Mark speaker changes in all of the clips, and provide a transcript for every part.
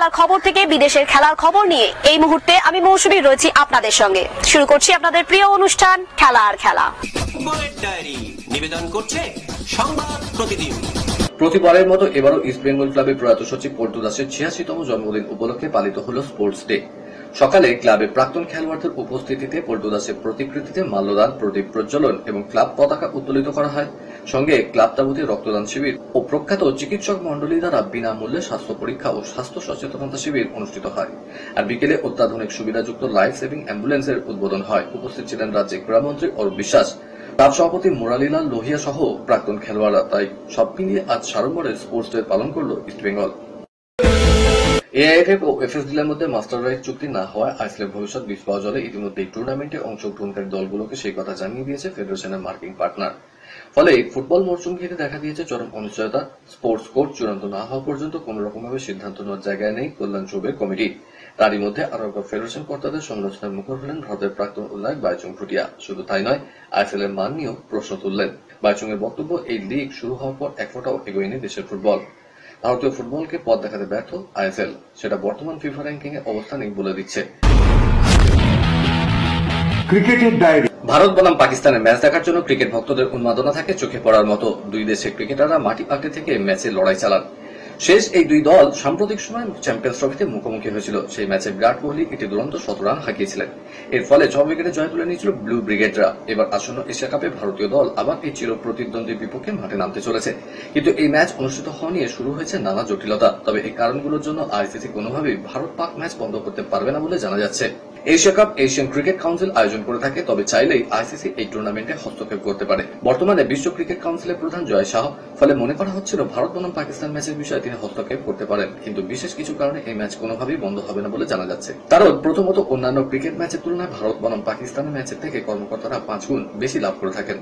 Speaker 1: খেলার খবর থেকে বিদেশের খেলার খবর নিয়ে এই মুহূর্তে আমি মৌসুমী রয়েছি আপনাদের সঙ্গে। শুরু করছি আপনাদের প্রিয় অনুষ্ঠান খেলা আর খেলা।
Speaker 2: নিবেদন করছে সংবাদ প্রতিদিন।
Speaker 3: প্রতিবারের মতো এবারও ইস্ট বেঙ্গল ক্লাবের প্রয়াত সচিব পল্টু দাসের ৮৬তম জন্মদিন উপলক্ষে পালিত হল স্পোর্টস ডে। সকালে ক্লাবের প্রাক্তন খেলোয়াড়দের উপস্থিতিতে পল্টু দাসের প্রতিকৃতিতে মাল্যদান, প্রদীপ প্রজ্বলন এবং ক্লাব পতাকা উত্তোলিত করা হয়। সঙ্গে ক্লাব তাবুতে রক্তদান শিবির ও প্রখ্যাত চিকিৎসক মন্ডলী দ্বারা বিনামূল্যে স্বাস্থ্য পরীক্ষা ও স্বাস্থ্য সচেতনতা শিবির অনুষ্ঠিত হয়। আর বিকেলে অত্যাধুনিক সুবিধাযুক্ত লাইফ সেভিং অ্যাম্বুলেন্সের উদ্বোধন হয়। উপস্থিত ছিলেন রাজ্যের ক্রীড়ামন্ত্রী অরূপ বিশ্বাস, ক্লাব সভাপতি মুরালীলাল লোহিয়া সহ প্রাক্তন খেলোয়াড়রা। তাই সব মিলিয়ে আজ সাড়ম্বরে স্পোর্টস ডে পালন করল ইস্ট বেঙ্গল। এআইএফএফ ও এফএসডিএল মধ্যে মাস্টার রাইট চুক্তি না হওয়ায় আইসিএলের ভবিষ্যৎ বীজ পাওয়া জলে ইতিমধ্যেই টুর্নামেন্টে অংশগ্রহণকারী দলগুলোকে সেই কথা জানিয়ে দিয়েছে ফেডারেশনের মার্কিং পার্টনার। ফলে ফুটবল মরশুম ঘিরে দেখা দিয়েছে চরম অনিশ্চয়তা। স্পোর্টস কোড চূড়ান্ত না হওয়া পর্যন্ত কোন রকমভাবে সিদ্ধান্ত নেওয়ার জায়গায় নেই কল্যাণ চৌবের কমিটি। তারই মধ্যে আরো একবার ফেডারেশন কর্তাদের সমালোচনার মুখর হলেন ভারতের প্রাক্তন অধিনায়ক বাইচুং ভুটিয়া। শুধু তাই নয়, আইএসএল এর মান নিয়েও প্রশ্ন তুললেন। বাইচুং এর বক্তব্য, এই লিগ শুরু হওয়ার পর এক ফোঁটাও এগোয়নি দেশের ফুটবল। ভারতীয় ফুটবলকে পথ দেখাতে ব্যর্থ আইএসএল, সেটা বর্তমান ফিফা র্যাঙ্কিং এর অবস্থানই বলে দিচ্ছে।
Speaker 4: ক্রিকেটের ডায়েরি।
Speaker 3: ভারত বনাম পাকিস্তানের ম্যাচ দেখার জন্য ক্রিকেট ভক্তদের উন্মাদনা থাকে চোখে পড়ার মতো। দুই দেশের ক্রিকেটাররা মাটি পাল্টে থেকে ম্যাচে লড়াই চালান। শেষ এই দুই দল সাম্প্রতিক সময় চ্যাম্পিয়ন্স ট্রফিতে মুখোমুখি হয়েছিল। সেই ম্যাচে বিরাট কোহলি একটি দুরন্ত ১৭ রান হাঁকিয়েছিলেন। এর ফলে ৬ উইকেটে জয় তুলে নিয়েছিল ব্লু ব্রিগেডরা। এবার আসন্ন এশিয়া কাপে ভারতীয় দল আবার এই চির প্রতিদ্বন্দ্বীর বিপক্ষে মাঠে নামতে চলেছে। কিন্তু এই ম্যাচ অনুষ্ঠিত হওয়া নিয়ে শুরু হয়েছে নানা জটিলতা। তবে এই কারণগুলোর জন্য আইসিসি কোনোভাবেই ভারত পাক ম্যাচ বন্ধ করতে পারবে না বলে জানা যাচ্ছে। Asia cup Asian cricket council আয়োজন করে থাকে, তবে চাইলেই আইসিসি এই টুর্নামেন্টে হস্তক্ষেপ করতে পারে। বর্তমানে বিশ্ব ক্রিকেট কাউন্সিলের প্রধান জয় শাহ। ফলে মনে করা হচ্ছিল ভারত বনাম পাকিস্তান ম্যাচের বিষয়ে তিনি হস্তক্ষেপ করতে পারেন। কিন্তু বিশেষ কিছু কারণে এই ম্যাচ কোনোভাবেই বন্ধ হবে না বলে জানা যাচ্ছে। কারণ প্রথমত, অন্যান্য ক্রিকেট ম্যাচের তুলনায় ভারত বনাম পাকিস্তানের ম্যাচের থেকে কর্মকর্তারা ৫ গুণ বেশি লাভ করে থাকেন।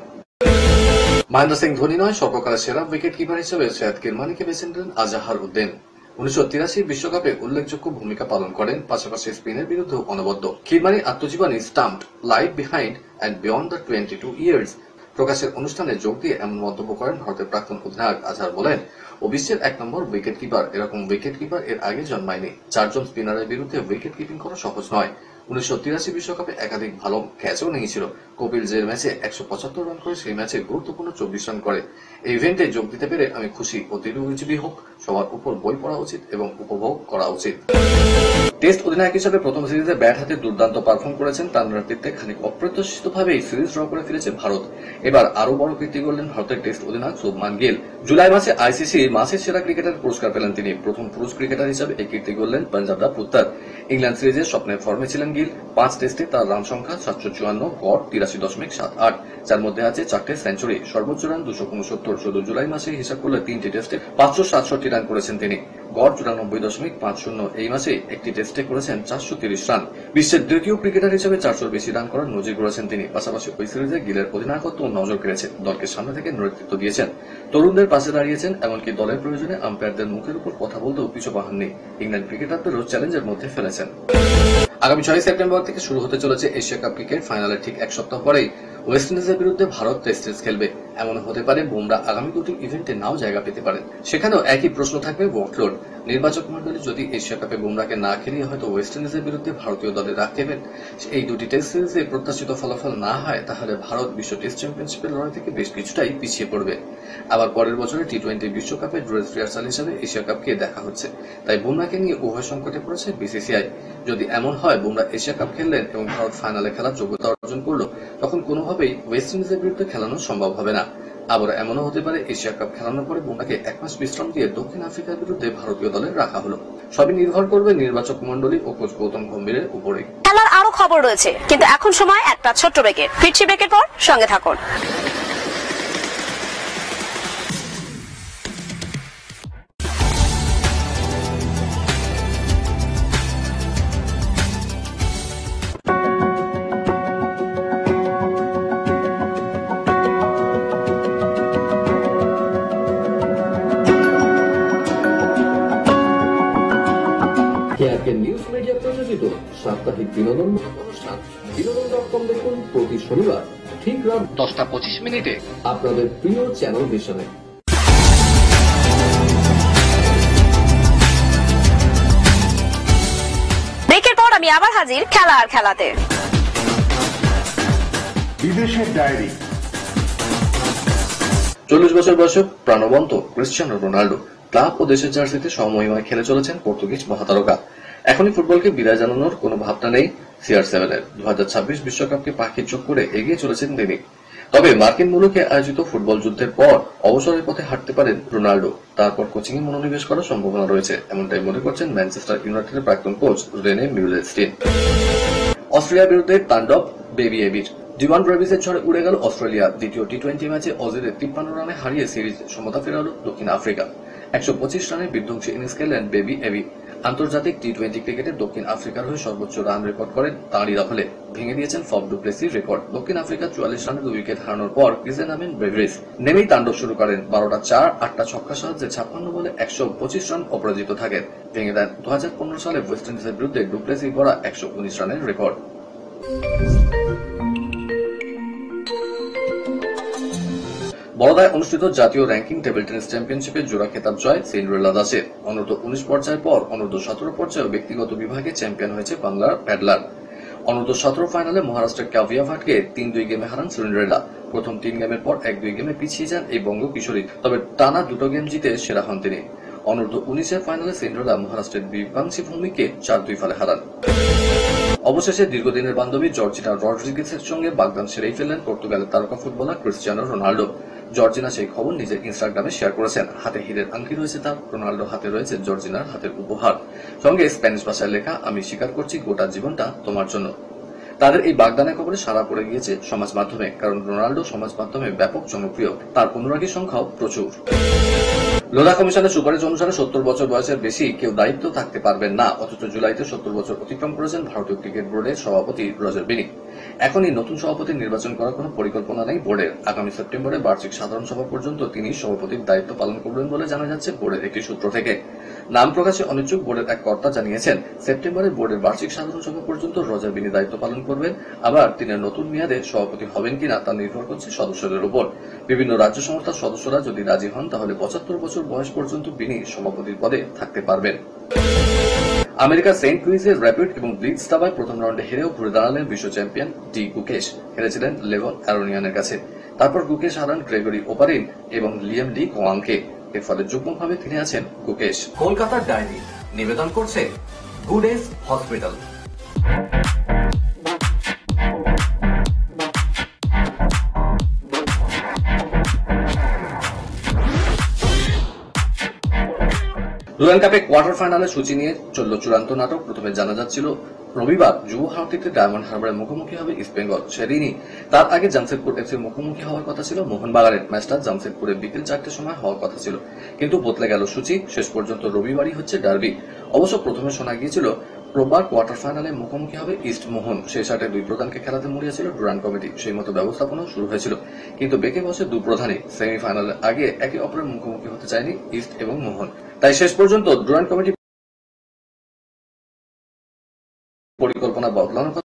Speaker 3: মহেন্দ্র সিং ধোনি নয়, সর্বকালের সেরা উইকেট কিপার হিসেবে সৈয়দ কিরমানিকে বেছে নিলেন আজাহার উদ্দিন। ১৯৮৩ বিশ্বকাপে উল্লেখযোগ্য ভূমিকা পালন করেন, পাশাপাশি স্পেনের বিরুদ্ধে অনবদ্য। কিরমানি আত্মজীবনী stumped life behind and beyond the 22 years প্রকাশের অনুষ্ঠানে যোগ দিয়ে এমন মন্তব্য করেন ভারতের প্রাক্তন অধিনায়ক। আজহার বলেন, ও বিশ্বের ১ নম্বর উইকেট কিপার। এরকম উইকেট কিপার এর আগে জন্মায়নি। ৪ জন স্পিনারের বিরুদ্ধে উইকেট কিপিং করা সহজ নয়। ১৯৮৩ বিশ্বকাপে একাধিক ভালো ক্যাচও নিয়েছিল। কপিল জের ম্যাচে ১৭৫ রান করে সেই ম্যাচে গুরুত্বপূর্ণ ২৪ রান করে। এই ইভেন্টে যোগ দিতে পেরে আমি খুশি। অতিরুজীবী হোক, সবার উপর বই পড়া উচিত এবং উপভোগ করা উচিত। টেস্ট অধিনায়ক হিসেবে প্রথম সিরিজে ব্যাট হাতে দুর্দান্ত পারফর্ম করেছেন। তার নেতৃত্বে খানিক অপ্রত্যাশিতভাবেই সিরিজ ড্র করে ফিরেছে ভারত। এবার আরো বড় কীর্তি করলেন ভারতের টেস্ট অধিনায়ক শুভমান গিল। জুলাই মাসে আইসিসি মাসের সেরা ক্রিকেটার পুরস্কার পেলেন তিনি। প্রথম পুরুষ ক্রিকেটার হিসেবে এই কীর্তি করলেন পাঞ্জাবরা পুত্তার। ইংল্যান্ড সিরিজের স্বপ্নের ফর্মে ছিলেন গিল। ৫ টেস্টে তার রান সংখ্যা ৭৫৪, গড় ৮৩.৭৮, যার মধ্যে আছে ৪টে সেঞ্চুরি। সর্বোচ্চ রান ২৬৯। শুধু জুলাই মাসে হিসাব করলে ৩টি টেস্টে ৫৬৭ রান করেছেন তিনি, গড় ৯৪.৫০। এই মাসে একটি টেস্টে করেছেন ৪৩০ রান। বিশ্বের দ্বিতীয় ক্রিকেটার হিসেবে ৪০০ বেশি রান করার নজির গড়েছেন তিনি। পাশাপাশি ওই সিরিজে গিলের অধিনায়কত্ব নজর কেড়েছে। দলকে সামনে থেকে নেতৃত্ব দিয়েছেন, তরুণদের পাশে দাঁড়িয়েছেন, এমনকি দলের প্রয়োজনে আম্পায়ারদের মুখের উপর কথা বলতেও পিছু পাননি। ইংল্যান্ড ক্রিকেটারদেরও চ্যালেঞ্জের মধ্যে ফেলেছেন। আগামী ৬ সেপ্টেম্বর থেকে শুরু হতে চলেছে এশিয়া কাপ ক্রিকেট। ফাইনালের ঠিক ১ সপ্তাহ পরেই ওয়েস্ট ইন্ডিজের বিরুদ্ধে ভারত টেস্ট সিরিজ খেলবে। এমন হতে পারে বুমরা আগামী দুটি ইভেন্টে নাও জায়গা পেতে পারেন। সেখানেও একই প্রশ্ন থাকবে, ওয়ার্কলোড। নির্বাচক মন্ডলী যদি এশিয়া কাপে বুমরাকে না খেলিয়ে হয়তো ওয়েস্ট ইন্ডিজের বিরুদ্ধে ভারতীয় দলে রাখবেন। এই দুটি টেস্ট সিরিজে প্রত্যাশিত ফলাফল না হয়, তাহলে ভারত বিশ্ব টেস্ট চ্যাম্পিয়নশিপের লড়াই থেকে বেশ কিছুটাই পিছিয়ে পড়বে। আবার পরের বছরে টি-20 বিশ্বকাপে ড্রেস রিহার্সাল হিসেবে এশিয়া কাপকে দেখা হচ্ছে। তাই বুমরাকে নিয়ে উভয় সংকটে পড়েছে বিসিসিআই। যদি এমন হয় বুমরা এশিয়া কাপ খেললেন এবং ভারত ফাইনালে খেলার যোগ্যতা অর্জন করলো, তখন কোনোভাবেই ওয়েস্ট ইন্ডিজের বিরুদ্ধে খেলানো সম্ভব হবে না। আবার এমনও হতে পারে এশিয়া কাপ খেলানোর পরে বুমরাকে ১ মাস বিশ্রাম দিয়ে দক্ষিণ আফ্রিকার বিরুদ্ধে ভারতীয় দলে রাখা হলো। সবই নির্ভর করবে নির্বাচক মন্ডলী ও কোচ গৌতম গম্ভীরের উপরে।
Speaker 1: খেলার আরো খবর রয়েছে, কিন্তু এখন সময় একটা ছোট্ট ব্রেকের। ফিরছি ব্রেকের পর, সঙ্গে থাকুন।
Speaker 3: নিউজ মিডিয়া প্রযোজিত সাপ্তাহিক বিনোদন অনুষ্ঠান বিনোদন.com দেখুন প্রতি শনিবার ঠিক রাত 10টা 25 আপনাদের প্রিয় চ্যানেল ভিশনে।
Speaker 1: আমি আবার হাজির খেলা আর খেলাতে।
Speaker 4: বিদেশের ডায়েরি।
Speaker 3: 40 বছর বয়সে প্রাণবন্ত ক্রিশ্চিয়ানো রোনাল্ডো ক্লাব ও দেশের জার্সিতে সমমহিমায় খেলে চলেছেন পর্তুগিজ মহাতারকা। এখনই ফুটবলকে বিদায় জানানোর কোনো ভাবনা নেই CR7-এর। 2026 বিশ্বকাপকে পাখির চোখ করে এগিয়ে চলেছেন তিনি। তবে মার্কিন মুলুকে আয়োজিত ফুটবল যুদ্ধের পর অবসরের পথে হাঁটতে পারেন রোনাল্ডো। তারপর কোচিংয়ে মনোনিবেশ করার সম্ভাবনা রয়েছে, এমনটাই মনে করছেন ম্যানচেস্টার ইউনাইটেডের প্রাক্তন কোচ রেনে মিউলেস্টিন। অস্ট্রেলিয়ার বিরুদ্ধে তাণ্ডব বেবি এবির। ডিওয়ান ব্রেভিসের ঝড়ে উড়ে গেল অস্ট্রেলিয়া। দ্বিতীয় টি-20 ম্যাচে অজিদের 53 রানে হারিয়ে সিরিজ সমতা ফেরাল দক্ষিণ আফ্রিকা। 125 রানের বিধ্বংসী ইনিংস খেললেন বেবি এবি। আন্তর্জাতিক টি-20 ক্রিকেটে দক্ষিণ আফ্রিকার হয়ে সর্বোচ্চ রান রেকর্ড করেন তাঁরই দখলে। ভেঙে দিয়েছেন ফব ডু প্লেসির রেকর্ড। দক্ষিণ আফ্রিকা 44 রানে 2 উইকেট হারানোর পর ক্রিজে নামেন ব্রেভিস। নেমেই তাণ্ডব শুরু করেন। 12টা 4, 8টা ছক্কা সাহায্যে 56 বলে 125 রান অপরাজিত থাকেন। ভেঙে দেন 2015 সালে ওয়েস্ট ইন্ডিজের বিরুদ্ধে ডু প্লেসি গড়া 119 রানের রেকর্ড। বড়দায় অনুষ্ঠিত জাতীয় র্যাঙ্কিং টেবিল টেনিস চ্যাম্পিয়নশিপে জোড়া খেতাব জয় সিন্ড্রেলা দাসের। অনূর্ধ্ব 19 পর্যায়ের পর অনূর্ধ্ব 17 পর্যায়ে ব্যক্তিগত বিভাগে চ্যাম্পিয়ন হয়েছে বাংলার প্যাডলার। অনূর্ধ্ব 17 ফাইনালে মহারাষ্ট্রের কাভিয়া ভাটকে 3-2 গেমে হারান সিন্ড্রেলা। প্রথম 3 গেমের পর 1-2 গেমে পিছিয়ে যান এই বঙ্গ কিশোরী, তবে টানা 2 গেম জিতে সেরা হন তিনি। অনূর্ধ্ব 19-এর ফাইনালে সিন্ড্রেলা মহারাষ্ট্রের বিপাংশী ভূমিকে 4-2 ফলে হারান। অবশেষে দীর্ঘদিনের বান্ধবী জর্জিনা রড্রিগেজের সঙ্গে বাগদান সেরেই ফেললেন পর্তুগালের তারকা ফুটবলার ক্রিশ্চিয়ানো রোনাল্ডো। জর্জিনা সেই খবর নিজের ইনস্টাগ্রামে শেয়ার করেছেন। হাতে হীরের আংটি রয়েছে তার, রোনাল্ডো হাতে রয়েছে জর্জিনার হাতের উপহার, সঙ্গে স্প্যানিশ ভাষায় লেখা আমি স্বীকার করছি গোটা জীবনটা তোমার জন্য। তাদের এই বাগদানের খবরে সাড়া পড়ে গিয়েছে সমাজ মাধ্যমে, কারণ রোনাল্ডো সমাজ মাধ্যমে ব্যাপক জনপ্রিয়, তার অনুরাগী সংখ্যাও প্রচুর। লোধা কমিশনের সুপারিশ অনুসারে 70 বছর বয়সের বেশি কেউ দায়িত্ব থাকতে পারবেন না, অথচ জুলাইতে 70 বছর অতিক্রম করেছেন ভারতীয় ক্রিকেট বোর্ডের সভাপতি রজার বিনি। এখনই নতুন সভাপতি নির্বাচন করার কোনো পরিকল্পনা নেই বোর্ডের। আগামী সেপ্টেম্বরে বার্ষিক সাধারণ সভা পর্যন্ত তিনি সভাপতির দায়িত্ব পালন করবেন বলে জানা যাচ্ছে বোর্ডের একটি সূত্র থেকে। নাম প্রকাশে অনিচ্ছুক বোর্ডের এক কর্তা জানিয়েছেন, সেপ্টেম্বরে বোর্ডের বার্ষিক সাধারণ সভা পর্যন্ত রজার বিনি দায়িত্ব পালন করবেন। আবার তিনি নতুন মেয়াদে সভাপতি হবেন কিনা তা নির্ভর করছে সদস্যদের উপর। বিভিন্ন রাজ্য সংস্থার সদস্যরা যদি রাজি হন তাহলে 75 বছর বয়স পর্যন্ত বিনি সভাপতির পদে থাকতে পারবেন। আমেরিকার সেন্ট লুইসে র্যাপিড এবং ব্লিটজ দাবায় প্রথম রাউন্ডে হেরেও ঘুরে দাঁড়ালেন বিশ্ব চ্যাম্পিয়ন ডি গুকেশ। হেরেছিলেন লেভন অ্যারোনিয়ানের কাছে। তারপর গুকেশ হারান গ্রেগরি ওপারিন এবং লিয়াম ডি কোয়াংকে। এর ফলে যুগ্মভাবে তিনি আছেন গুকেশ।
Speaker 2: কলকাতার ডায়েরি নিবেদন করছে গুড এজ হসপিটাল।
Speaker 3: ডুরান্ড কাপে কোয়ার্টার ফাইনালে সূচি নিয়ে চলল চূড়ান্ত নাটক। প্রথমে জানা যাচ্ছিল রবিবার যুব ভারতীতে ডায়মন্ড হারবারের মুখোমুখি হবে ইস্ট বেঙ্গল। সেদিনই তার আগে জামশেদপুর এফসির মুখোমুখি হওয়ার কথা ছিল মোহনবাগানের। ম্যাচটা জামশেদপুরে বিকেল 4টার সময় হওয়ার কথা ছিল, কিন্তু বদলে গেল সূচি। শেষ পর্যন্ত রবিবারই হচ্ছে ডার্বি। অবশ্য প্রথমে শোনা গিয়েছিল রোববার কোয়ার্টার ফাইনালে মুখোমুখি হবে ইস্ট মোহন। সেই সাথে দুই প্রধানকে খেলাতে মরিয়েছিল ডুরান্ড কমিটি। সেই মতো ব্যবস্থাপনাও শুরু হয়েছিল, কিন্তু বেঁকে বসে দুই প্রধানই সেমিফাইনালের আগে একে অপরের মুখোমুখি হতে চায়নি ইস্ট এবং মোহন। তাই শেষ পর্যন্ত ডুরান্ড কমিটি পরিকল্পনা বদলানোর কথা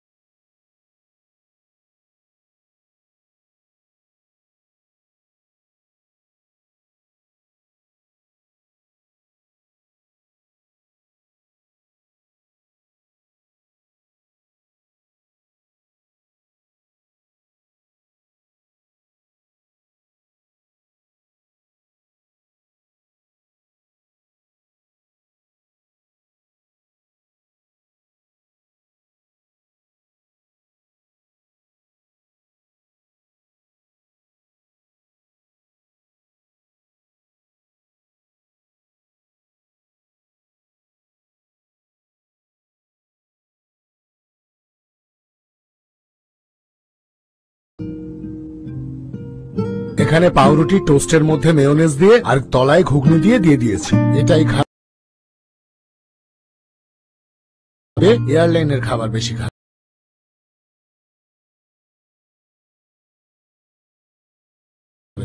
Speaker 5: এখানে পাউরুটি টোস্টের মধ্যে মেয়োনেজ দিয়ে আর তলায় ঘুগনি দিয়ে দিয়েছে। এটাই খাবে, এয়ারলাইনের খাবার বেশি খাবে।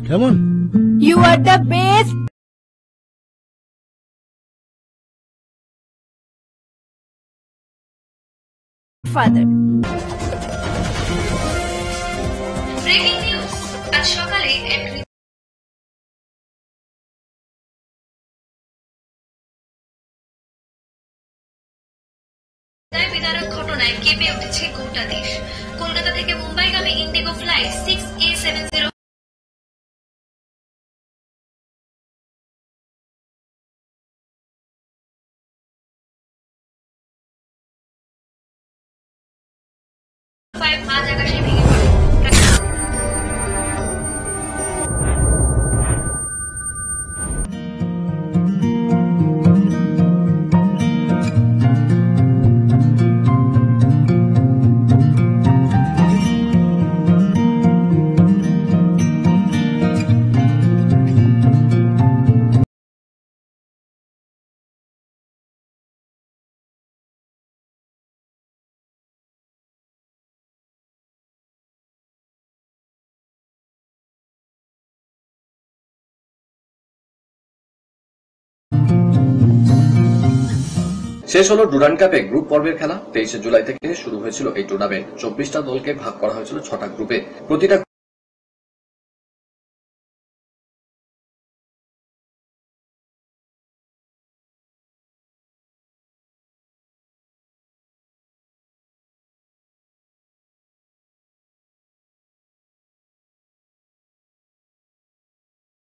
Speaker 5: কেমন?
Speaker 6: You are the best. Father.
Speaker 7: Breaking news, আজ সকালে এক বিদারক ঘটনা গোটা দেশ। কলকাতা থেকে মুম্বাইগামী ইন্ডিগো ফ্লাইট 6A70 মাঝ আকাশে ভেঙে পড়ে।
Speaker 3: শেষ হলো ডুরান্ড কাপে গ্রুপ পর্বের খেলা। 23 জুলাই থেকে শুরু হয়েছিল এই টুর্নামেন্ট। 24টা দলকে ভাগ করা হয়েছিল 6টা গ্রুপে। প্রতিটা